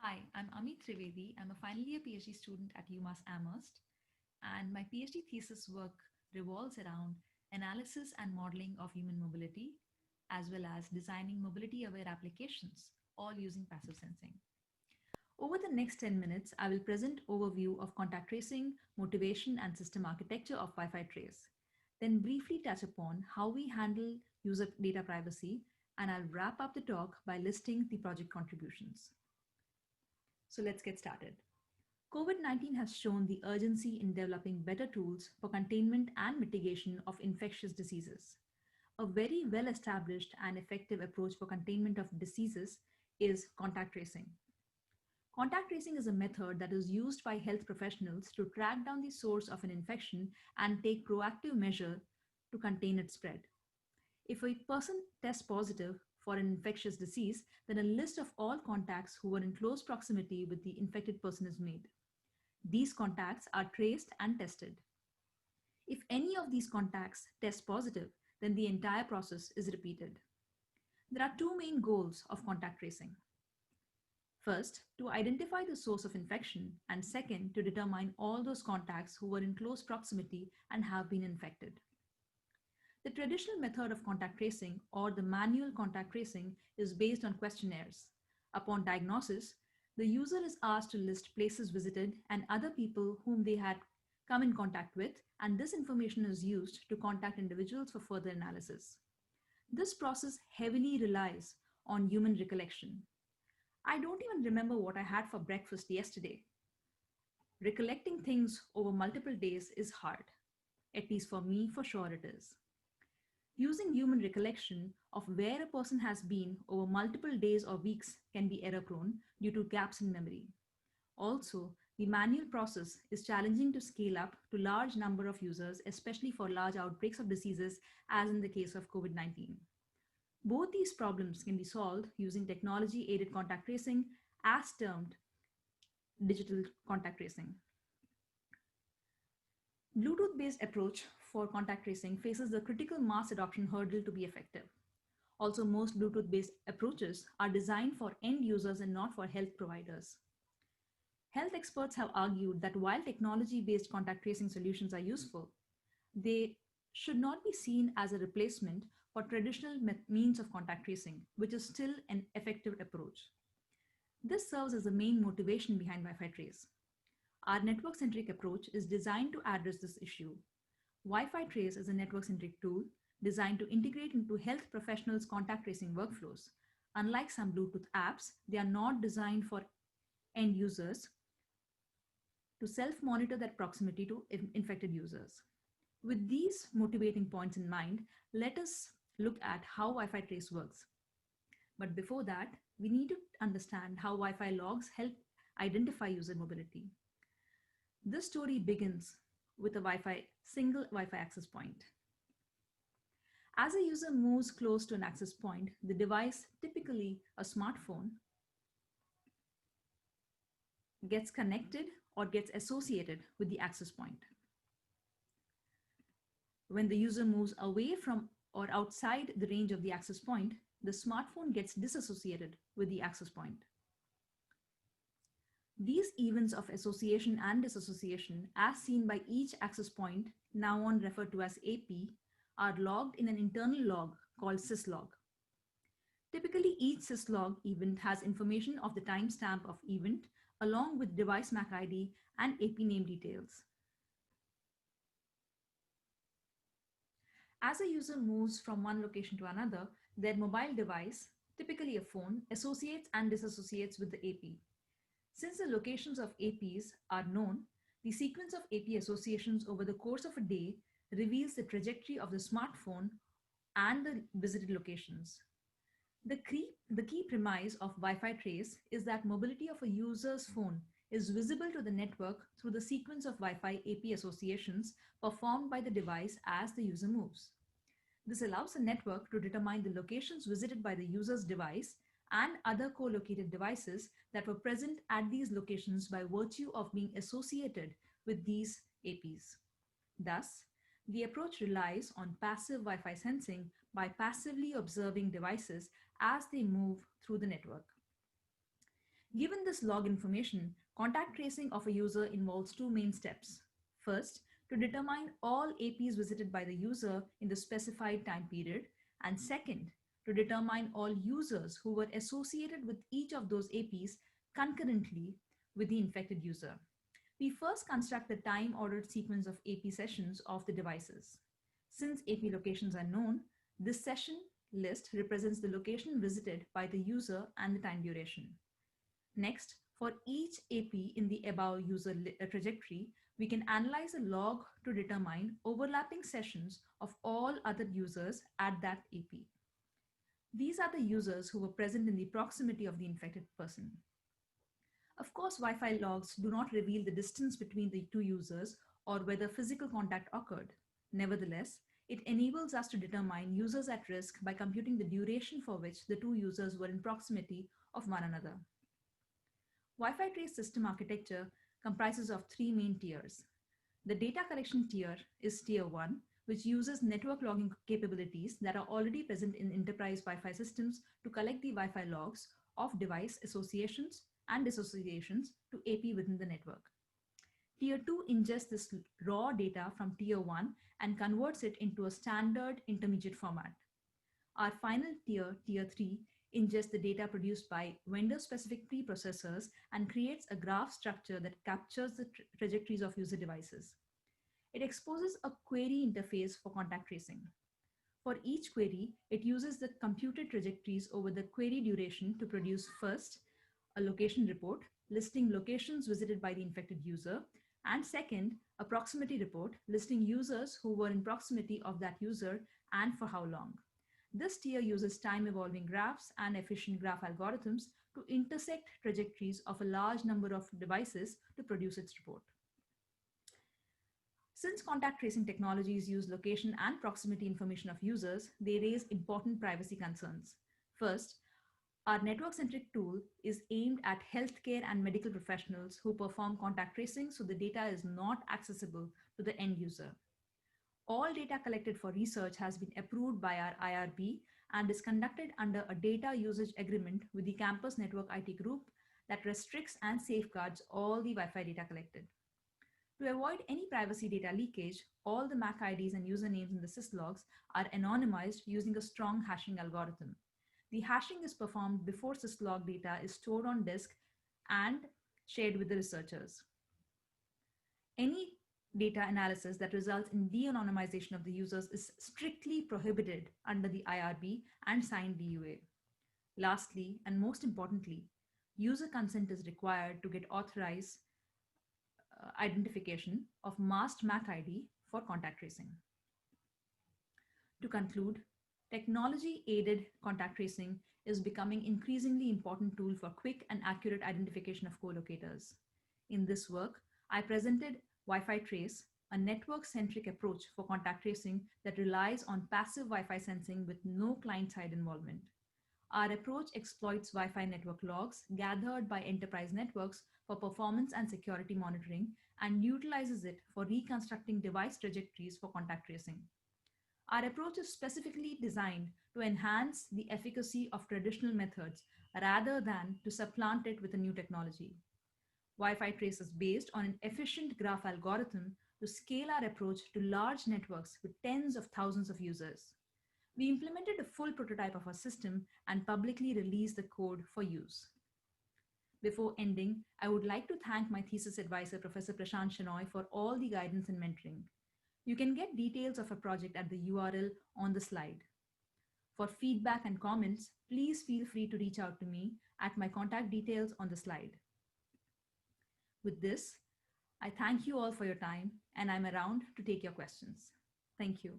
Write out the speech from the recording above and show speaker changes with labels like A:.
A: Hi, I'm Amee Trivedi. I'm a final year PhD student at UMass Amherst, and my PhD thesis work revolves around analysis and modeling of human mobility, as well as designing mobility aware applications, all using passive sensing. Over the next 10 minutes, I will present overview of contact tracing, motivation, and system architecture of Wi-Fi Trace. Then briefly touch upon how we handle user data privacy, and I'll wrap up the talk by listing the project contributions. So let's get started. COVID-19 has shown the urgency in developing better tools for containment and mitigation of infectious diseases. A very well established and effective approach for containment of diseases is contact tracing. Contact tracing is a method that is used by health professionals to track down the source of an infection and take proactive measure to contain its spread. If a person tests positive for an infectious disease, then a list of all contacts who were in close proximity with the infected person is made. These contacts are traced and tested. If any of these contacts test positive, then the entire process is repeated. There are two main goals of contact tracing. First, to identify the source of infection, and second, to determine all those contacts who were in close proximity and have been infected. The traditional method of contact tracing, or the manual contact tracing, is based on questionnaires. Upon diagnosis, the user is asked to list places visited and other people whom they had come in contact with, and this information is used to contact individuals for further analysis. This process heavily relies on human recollection. I don't even remember what I had for breakfast yesterday. Recollecting things over multiple days is hard. At least for me, for sure it is. Using human recollection of where a person has been over multiple days or weeks can be error prone due to gaps in memory. Also, the manual process is challenging to scale up to large number of users, especially for large outbreaks of diseases, as in the case of COVID-19. Both these problems can be solved using technology-aided contact tracing, as termed digital contact tracing. Bluetooth-based approach for contact tracing faces the critical mass adoption hurdle to be effective. Also, most Bluetooth-based approaches are designed for end users and not for health providers. Health experts have argued that while technology-based contact tracing solutions are useful, they should not be seen as a replacement for traditional means of contact tracing, which is still an effective approach. This serves as the main motivation behind Wi-Fi Trace. Our network-centric approach is designed to address this issue. Wi-Fi Trace is a network-centric tool designed to integrate into health professionals' contact tracing workflows. Unlike some Bluetooth apps, they are not designed for end users to self-monitor their proximity to infected users. With these motivating points in mind, let us look at how Wi-Fi Trace works. But before that, we need to understand how Wi-Fi logs help identify user mobility. This story begins with a single Wi-Fi access point. As a user moves close to an access point, the device, typically a smartphone, gets connected or gets associated with the access point. When the user moves away from or outside the range of the access point, the smartphone gets disassociated with the access point. These events of association and disassociation, as seen by each access point, now on referred to as AP, are logged in an internal log called syslog. Typically, each syslog event has information of the timestamp of event along with device MAC ID and AP name details. As a user moves from one location to another, their mobile device, typically a phone, associates and disassociates with the AP. Since the locations of APs are known, the sequence of AP associations over the course of a day reveals the trajectory of the smartphone and the visited locations. The key premise of Wi-Fi Trace is that mobility of a user's phone is visible to the network through the sequence of Wi-Fi AP associations performed by the device as the user moves. This allows the network to determine the locations visited by the user's device and other co-located devices that were present at these locations by virtue of being associated with these APs. Thus, the approach relies on passive Wi-Fi sensing by passively observing devices as they move through the network. Given this log information, contact tracing of a user involves two main steps. First, to determine all APs visited by the user in the specified time period, and second, to determine all users who were associated with each of those APs concurrently with the infected user. We first construct the time-ordered sequence of AP sessions of the devices. Since AP locations are known, this session list represents the location visited by the user and the time duration. Next, for each AP in the above user trajectory, we can analyze a log to determine overlapping sessions of all other users at that AP. These are the users who were present in the proximity of the infected person. Of course, Wi-Fi logs do not reveal the distance between the two users or whether physical contact occurred. Nevertheless, it enables us to determine users at risk by computing the duration for which the two users were in proximity of one another. Wi-Fi trace system architecture comprises of three main tiers. The data collection tier is tier 1, which uses network logging capabilities that are already present in enterprise Wi-Fi systems to collect the Wi-Fi logs of device associations and dissociations to AP within the network. Tier 2 ingests this raw data from tier 1 and converts it into a standard intermediate format. Our final tier, tier 3, ingests the data produced by vendor-specific preprocessors and creates a graph structure that captures the trajectories of user devices. It exposes a query interface for contact tracing. For each query, it uses the computed trajectories over the query duration to produce first, a location report listing locations visited by the infected user, and second, a proximity report listing users who were in proximity of that user and for how long. This tier uses time-evolving graphs and efficient graph algorithms to intersect trajectories of a large number of devices to produce its report. Since contact tracing technologies use location and proximity information of users, they raise important privacy concerns. First, our network-centric tool is aimed at healthcare and medical professionals who perform contact tracing, so the data is not accessible to the end user. All data collected for research has been approved by our IRB and is conducted under a data usage agreement with the campus network IT group that restricts and safeguards all the Wi-Fi data collected. To avoid any privacy data leakage, all the MAC IDs and usernames in the syslogs are anonymized using a strong hashing algorithm. The hashing is performed before syslog data is stored on disk and shared with the researchers. Any data analysis that results in de-anonymization of the users is strictly prohibited under the IRB and signed DUA. Lastly, and most importantly, user consent is required to get authorized identification of masked MAC ID for contact tracing. To conclude, technology-aided contact tracing is becoming an increasingly important tool for quick and accurate identification of co-locators. In this work, I presented Wi-Fi Trace, a network-centric approach for contact tracing that relies on passive Wi-Fi sensing with no client-side involvement. Our approach exploits Wi-Fi network logs gathered by enterprise networks for performance and security monitoring and utilizes it for reconstructing device trajectories for contact tracing. Our approach is specifically designed to enhance the efficacy of traditional methods rather than to supplant it with a new technology. Wi-Fi Trace is based on an efficient graph algorithm to scale our approach to large networks with tens of thousands of users. We implemented a full prototype of our system and publicly released the code for use. Before ending, I would like to thank my thesis advisor, Professor Prashant Shenoy, for all the guidance and mentoring. You can get details of a project at the URL on the slide. For feedback and comments, please feel free to reach out to me at my contact details on the slide. With this, I thank you all for your time, and I'm around to take your questions. Thank you.